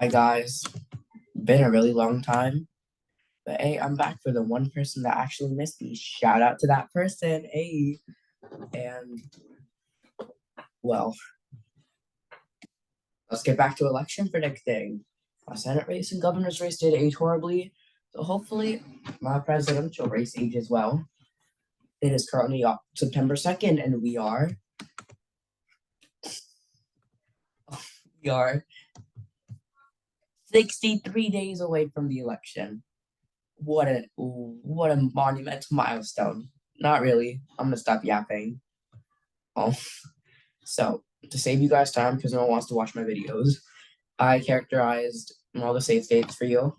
Hi guys, been a really long time, but hey, I'm back for the one person that actually missed me. Shout out to that person, hey. And well, let's get back to election predicting. My Senate race and governor's race did age horribly, so hopefully my presidential race ages well. It is currently September 2nd, and we are 63 days away from the election. What a monumental milestone. Not really. I'm gonna stop yapping. Oh. So, to save you guys time, because no one wants to watch my videos, I characterized all the safe states for you.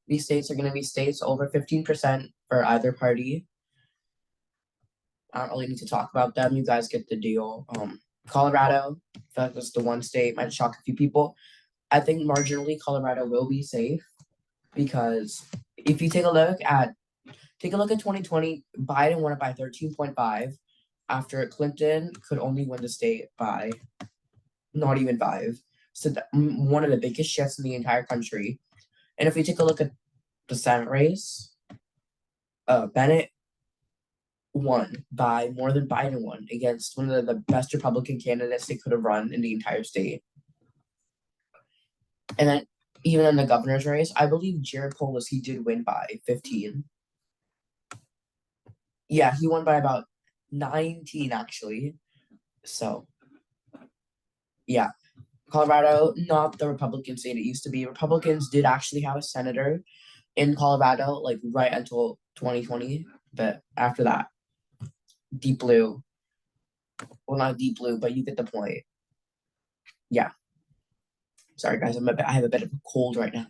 These states are going to be states over 15% for either party. I don't really need to talk about them. You guys get the deal. Colorado, I feel like that's the one state, might shock a few people. I think marginally Colorado will be safe because if you take a look at 2020, Biden won it by 13.5 after Clinton could only win the state by not even 5. So one of the biggest shifts in the entire country. And if we take a look at the Senate race, Bennett won by more than Biden won against one of the best Republican candidates they could have run in the entire state. And then even in the governor's race, I believe Jared Polis, he did win by 15. Yeah, he won by about 19 actually. So yeah, Colorado, not the Republican state it used to be. Republicans did actually have a senator in Colorado, like right until 2020. But after that, deep blue. Well, not deep blue, but you get the point. Yeah. Sorry, guys. I have a bit of a cold right now,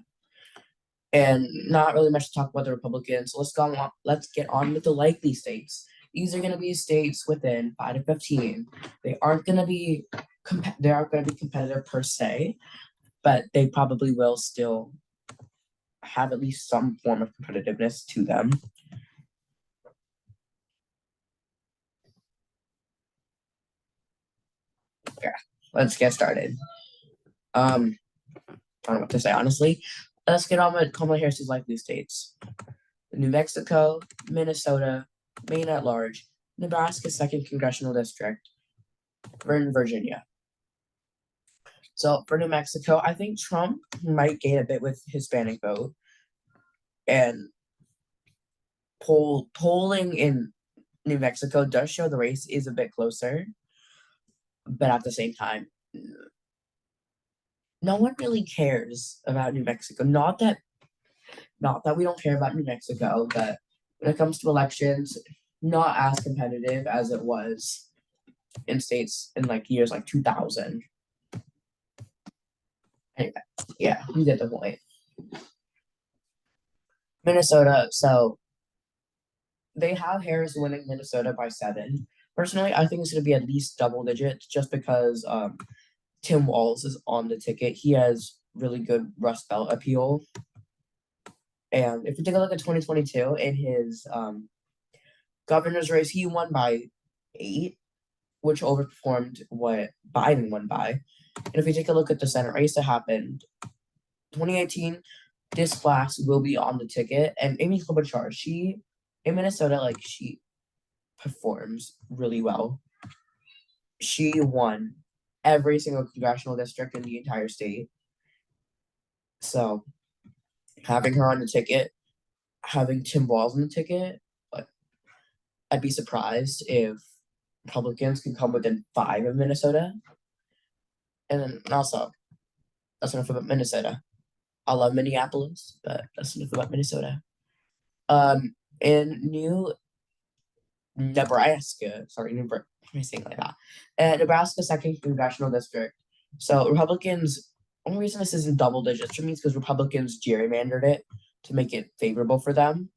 and not really much to talk about the Republicans. So let's get on with the likely states. These are going to be states within 5 to 15. They aren't going to be they aren't going to be competitive per se, but they probably will still have at least some form of competitiveness to them. Yeah, let's get started. I don't know what to say honestly. Let's get on with Kamala Harris's likely states: New Mexico, Minnesota, Maine at large, Nebraska's second congressional district, Vernon, Virginia. So for New Mexico, I think Trump might gain a bit with Hispanic vote, and polling in New Mexico does show the race is a bit closer, but at the same time, no one really cares about New Mexico. Not that we don't care about New Mexico, but when it comes to elections, not as competitive as it was in states in like years like 2000. Anyway, yeah, you get the point. Minnesota, so they have Harris winning Minnesota by 7. Personally, I think it's going to be at least double digits just because Tim Walz is on the ticket. He has really good Rust Belt appeal. And if you take a look at 2022 in his governor's race, he won by 8, which overperformed what Biden won by. And if we take a look at the Senate race that happened 2018, this class will be on the ticket. And Amy Klobuchar, she in Minnesota, like she performs really well. She won every single congressional district in the entire state. So having her on the ticket, having Tim Walz on the ticket, but I'd be surprised if Republicans can come within 5 of Minnesota. And then also, that's enough about Minnesota. I love Minneapolis, but that's enough about Minnesota. In New Nebraska, sorry, let me saying like that. Nebraska second congressional district. So Republicans. Only reason this isn't double digits for me is because Republicans gerrymandered it to make it favorable for them,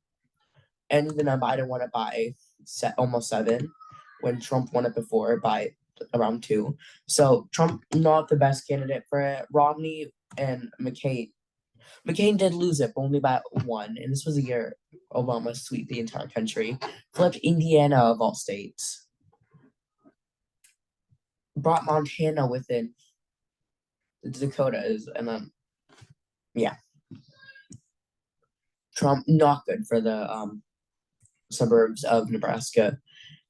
and even then Biden won it by almost 7, when Trump won it before by around 2. So Trump not the best candidate for it. Romney and McCain. McCain did lose it, but only by 1, and this was a year Obama swept the entire country, flipped Indiana of all states, brought Montana within the Dakotas, and then yeah, Trump not good for the suburbs of Nebraska.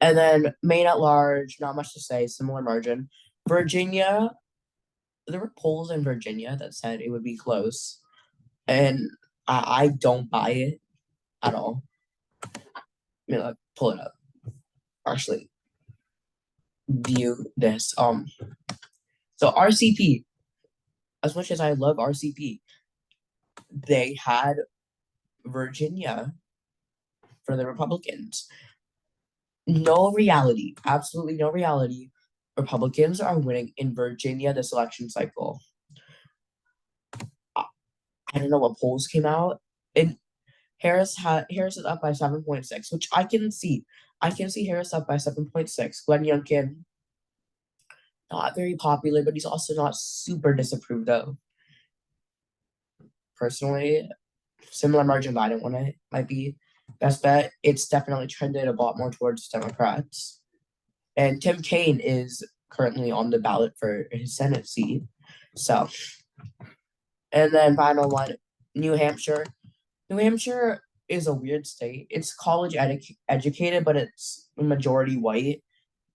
And then Maine at large, not much to say, similar margin. Virginia, there were polls in Virginia that said it would be close, and I don't buy it at all. Pull it up. Actually, view this. So RCP, as much as I love RCP, they had Virginia for the Republicans. No reality, absolutely no reality. Republicans are winning in Virginia this election cycle. I don't know what polls came out, and Harris is up by 7.6, which I can see. I can see Harris up by 7.6. Glenn Youngkin, not very popular, but he's also not super disapproved of. Personally, similar margin that I don't want to might be best bet. It's definitely trended a lot more towards Democrats. And Tim Kaine is currently on the ballot for his Senate seat. So, and then final one, New Hampshire. New Hampshire is a weird state. It's college educated, but it's majority white,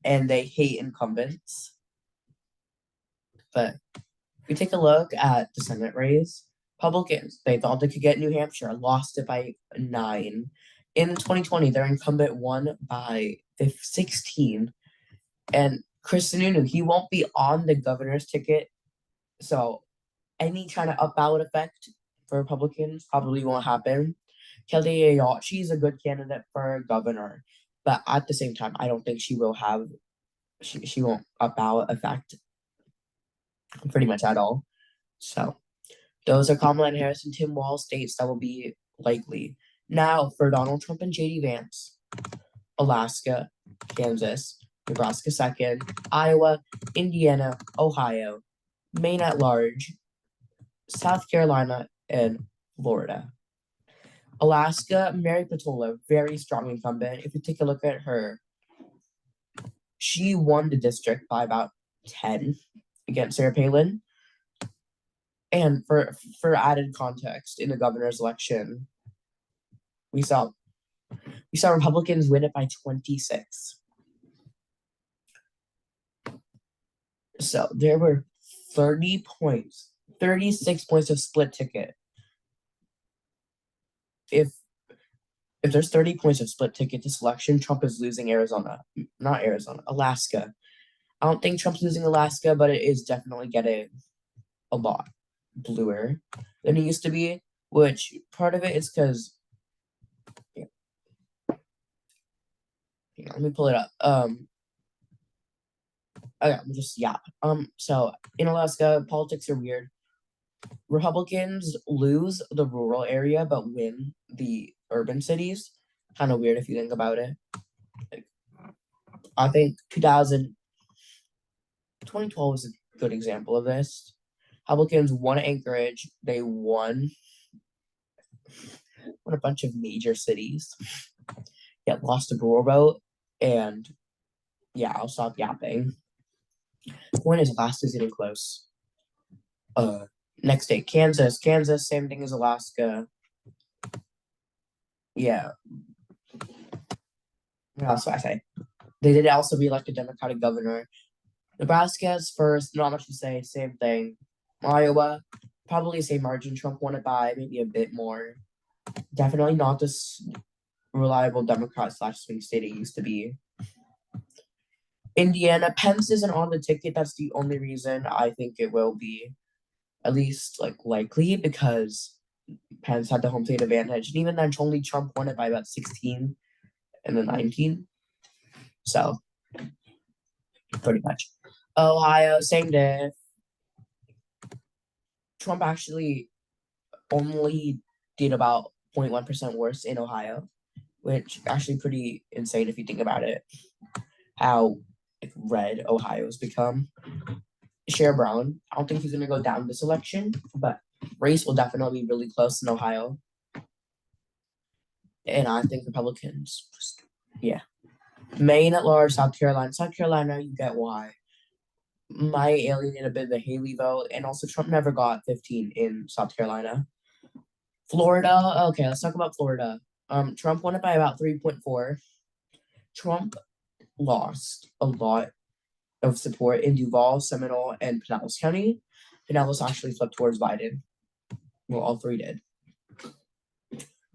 and they hate incumbents. But if we take a look at the Senate race, Republicans, they thought they could get New Hampshire, lost it by 9. In 2020, their incumbent won by 16. And Chris Sununu, he won't be on the governor's ticket. So any kind of up ballot effect for Republicans probably won't happen. Kelly Ayotte, she's a good candidate for governor, but at the same time, I don't think she will have she won't up ballot effect pretty much at all. So those are Kamala and Harris and Tim Walz states that will be likely. Now for Donald Trump and JD Vance, Alaska, Kansas, Nebraska second, Iowa, Indiana, Ohio, Maine at large, South Carolina, and Florida. Alaska, Mary Patola, very strong incumbent. If you take a look at her, she won the district by about 10 against Sarah Palin. And for added context, in the governor's election, we saw Republicans win it by 26. So there were 30 points, 36 points of split ticket. If there's 30 points of split ticket this election, Trump is losing Alaska. I don't think Trump's losing Alaska, but it is definitely getting a lot bluer than it used to be, which part of it is because let me pull it up. Okay, I'm just so in Alaska, politics are weird. Republicans lose the rural area but win the urban cities. Kind of weird if you think about it. Like, I think 2012 is a good example of this. Republicans won Anchorage. They won a bunch of major cities. Yet lost the rural vote. And yeah, I'll stop yapping. Point is, Alaska's getting close. Next state, Kansas. Kansas, same thing as Alaska. Yeah. What else do I say? They did also re-elect a Democratic governor. Nebraska's first, not much to say, same thing. Iowa, probably same margin. Trump won it by maybe a bit more. Definitely not this reliable Democrat / swing state it used to be. Indiana, Pence isn't on the ticket. That's the only reason I think it will be at least likely, because Pence had the home state advantage. And even then, only Trump won it by about 16 and then 19. So pretty much. Ohio, same day. Trump actually only did about 0.1% worse in Ohio, which actually pretty insane if you think about it. How red Ohio's become. Sherrod Brown, I don't think he's gonna go down this election, but race will definitely be really close in Ohio. And I think Republicans, yeah. Maine at large, South Carolina. South Carolina, you get why. might alienate a bit of the Haley vote, and also Trump never got 15 in South Carolina. Florida, okay, let's talk about Florida. Trump won it by about 3.4. Trump lost a lot of support in Duval, Seminole, and Pinellas County. Pinellas actually flipped towards Biden. Well, all three did.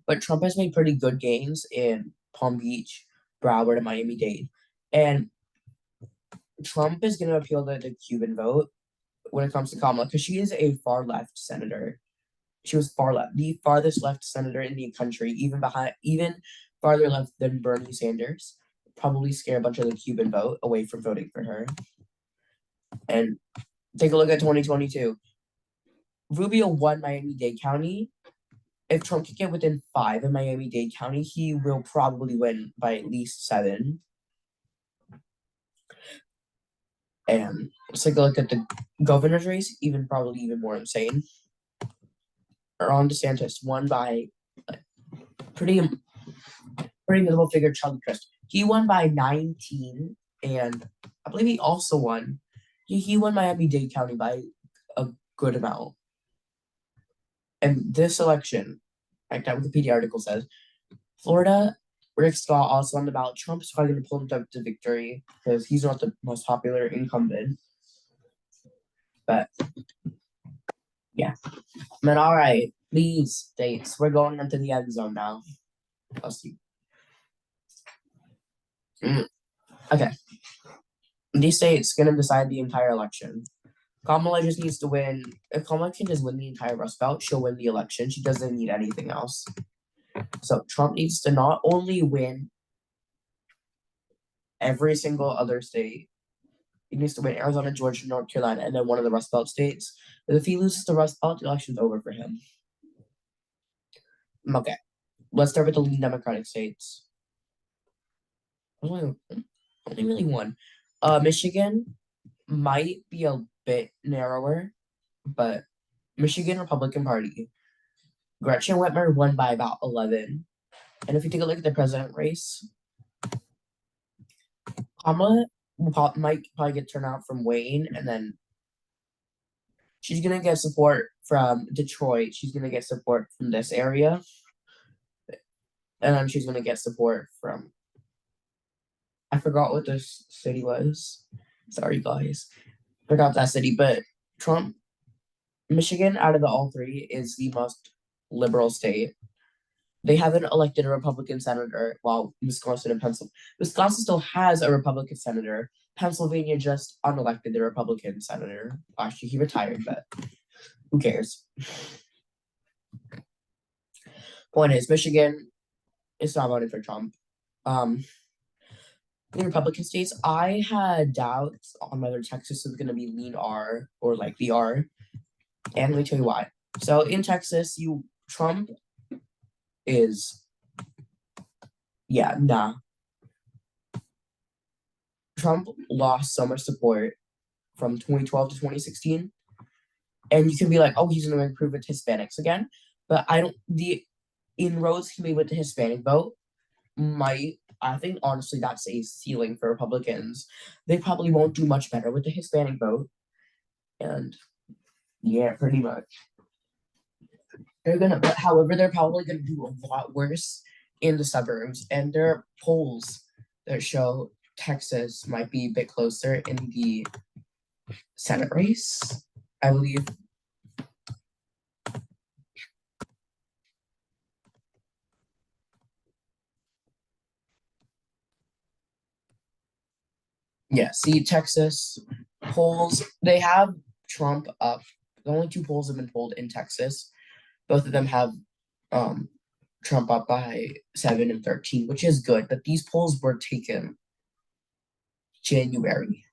But Trump has made pretty good gains in Palm Beach, Broward, and Miami-Dade. And Trump is going to appeal the Cuban vote when it comes to Kamala because she is a far left senator. She was far left, the farthest left senator in the country, even farther left than Bernie Sanders. Probably scare a bunch of the Cuban vote away from voting for her. And take a look at 2022. Rubio won Miami-Dade County. If Trump can get within 5 in Miami-Dade County, he will probably win by at least 7. And let's take a look at the governor's race, probably even more insane. Ron DeSantis won by pretty minimal figure, Charlie Crist. He won by 19, and I believe he also won. He won Miami-Dade County by a good amount. And this election, like that Wikipedia article says, Florida, Rick Scott also on the ballot. Trump's probably going to pull him to victory because he's not the most popular incumbent. But yeah, all right, these states, we're going into the end zone now. Let's see. Okay, these states going to decide the entire election. Kamala just needs to win. If Kamala can just win the entire Rust Belt, she'll win the election. She doesn't need anything else. So Trump needs to not only win every single other state, he needs to win Arizona, Georgia, North Carolina, and then one of the Rust Belt states. But if he loses the Rust Belt, the election's over for him. Okay, let's start with the leading Democratic states. Only really one. Michigan might be a bit narrower, but Michigan Republican Party. Gretchen Whitmer won by about 11. And if you take a look at the president race, Kamala might probably get turnout from Wayne, and then she's going to get support from Detroit. She's going to get support from this area. And then she's going to get support from, I forgot what this city was. Sorry, guys. Forgot that city. But Trump, Michigan, out of the all three, is the most liberal state. They haven't elected a Republican senator, while Wisconsin and Pennsylvania. Wisconsin still has a Republican senator. Pennsylvania just unelected the Republican senator. Actually, he retired, but who cares? Point is, Michigan is not voting for Trump. In Republican states, I had doubts on whether Texas was going to be lean R or like the R. And let me tell you why. So in Texas, Trump is, Trump lost so much support from 2012 to 2016. And you can be like, oh, he's going to improve with Hispanics again. But the inroads he made with the Hispanic vote I think honestly that's a ceiling for Republicans. They probably won't do much better with the Hispanic vote. And yeah, pretty much. However, they're probably gonna do a lot worse in the suburbs. And there are polls that show Texas might be a bit closer in the Senate race, I believe. Yeah, see, Texas polls, they have Trump up. The only 2 polls have been pulled in Texas. Both of them have Trump up by 7 and 13, which is good. But these polls were taken January.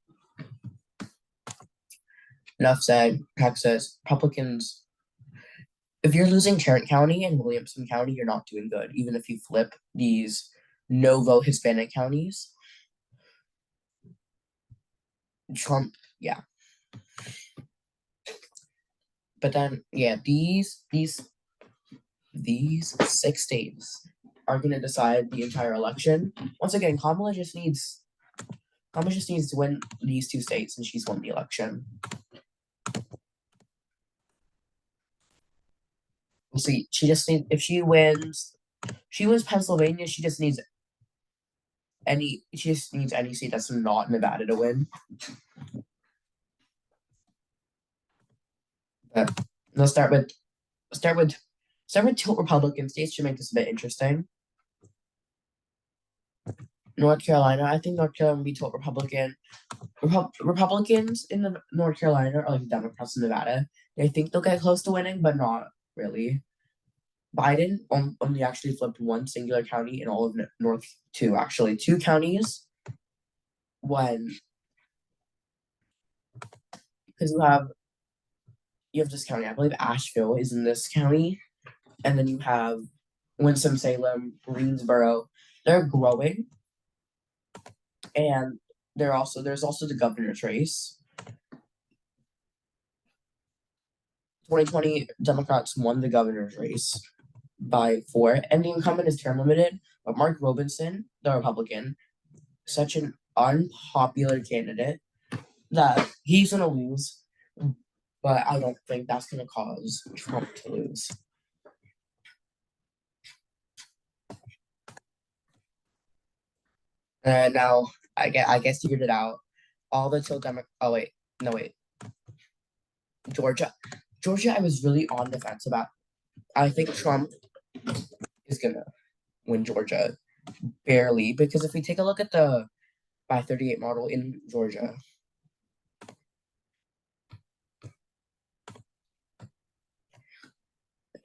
Enough said. Texas Republicans. If you're losing Tarrant County and Williamson County, you're not doing good. Even if you flip these no-vote Hispanic counties, Trump, yeah. But then, yeah, these 6 states are going to decide the entire election. Once again, Kamala just needs Kamala just needs to win these two states, and she's won the election. We'll see. She just needs if she wins Pennsylvania. She just needs any seat that's not Nevada to win. But let's start with two Republican states to make this a bit interesting. North Carolina. I think North Carolina will be tilt Republican. Republicans in the North Carolina are like Democrats in Nevada. They think they'll get close to winning, but not really. Biden only actually flipped one singular county in all of two counties. When because you have this county, I believe Asheville is in this county, and then you have Winston-Salem, Greensboro. They're growing, and there's also the governor's race. 2020 Democrats won the governor's race by 4, and the incumbent is term limited. But Mark Robinson, the Republican, such an unpopular candidate that he's gonna lose. But I don't think that's gonna cause Trump to lose. And now I guess you figured it out. All the till Democrat. Oh wait, no wait. Georgia, I was really on the fence about. I think Trump is gonna win Georgia barely because if we take a look at the by 38 model in Georgia,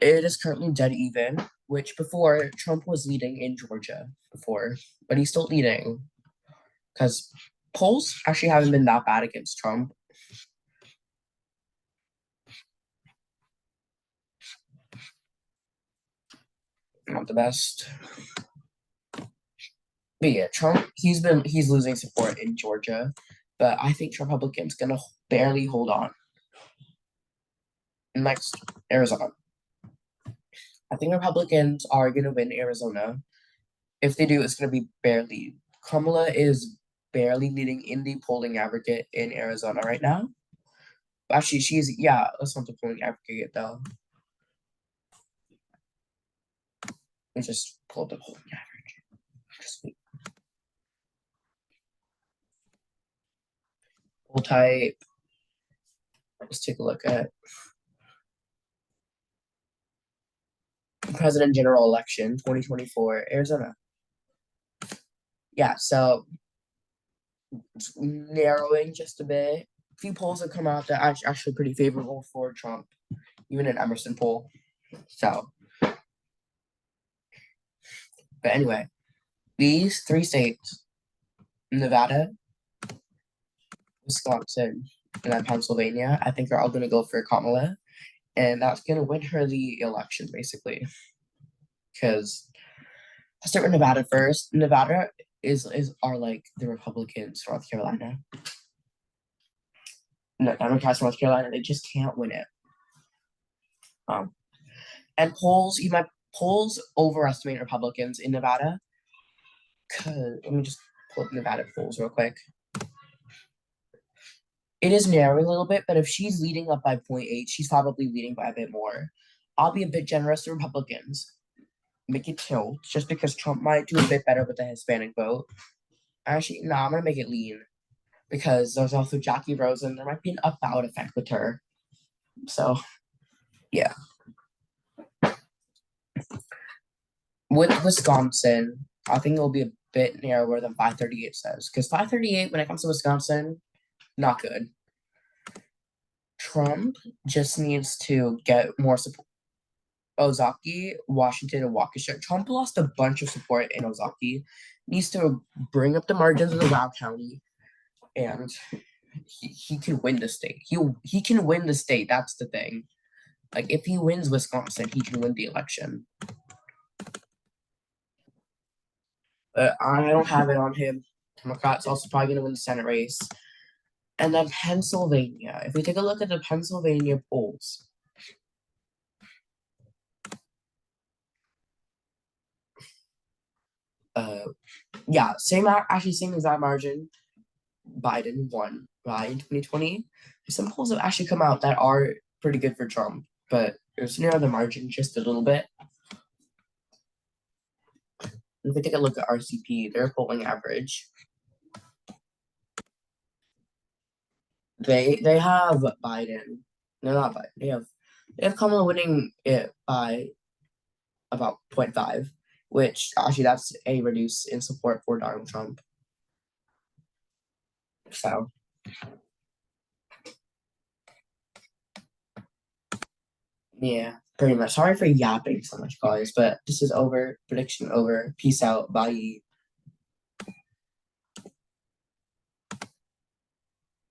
it is currently dead even. Which before Trump was leading in Georgia before, but he's still leading because polls actually haven't been that bad against Trump. Not the best. But yeah, Trump he's losing support in Georgia, but I think Republicans gonna barely hold on. Next, Arizona. I think Republicans are gonna win Arizona. If they do, it's gonna be barely. Kamala is barely leading in the polling aggregate in Arizona right now. Actually, that's not the polling aggregate though. Let me just pull up the polling average. Just wait. Poll type. Let's take a look at President General Election 2024 Arizona. Yeah, so it's narrowing just a bit. A few polls have come out that are actually pretty favorable for Trump, even an Emerson poll. So, but anyway, these 3 states, Nevada, Wisconsin, and then Pennsylvania, I think are all going to go for Kamala, and that's going to win her the election basically. Because I'll start with Nevada first. Nevada are like the Republicans, North Carolina. No, Democrats, North Carolina, they just can't win it. And polls overestimate Republicans in Nevada. Let me just pull up Nevada polls real quick. It is narrowing a little bit, but if she's leading up by 0.8, she's probably leading by a bit more. I'll be a bit generous to Republicans. Make it tilt, just because Trump might do a bit better with the Hispanic vote. Actually, no, I'm gonna make it lean. Because there's also Jackie Rosen. There might be an up-out effect with her. So, yeah. With Wisconsin, I think it'll be a bit narrower than 538 says. Because 538, when it comes to Wisconsin, not good. Trump just needs to get more support. Ozaki, Washington, and Waukesha. Trump lost a bunch of support in Ozaki. Needs to bring up the margins in the Wow County, and he can win the state. He can win the state. That's the thing. Like if he wins Wisconsin, he can win the election. But I don't have it on him. Democrats also probably going to win the Senate race. And then Pennsylvania. If we take a look at the Pennsylvania polls, yeah, same exact margin. Biden won by in 2020. Some polls have actually come out that are pretty good for Trump, but it's near the margin just a little bit. If we take a look at RCP, their polling average, they have Biden. No, not Biden. They have Kamala winning it by about 0.5, which actually that's a reduce in support for Donald Trump. So yeah, pretty much. Sorry for yapping so much, guys, but this is over. Prediction over. Peace out. Bye.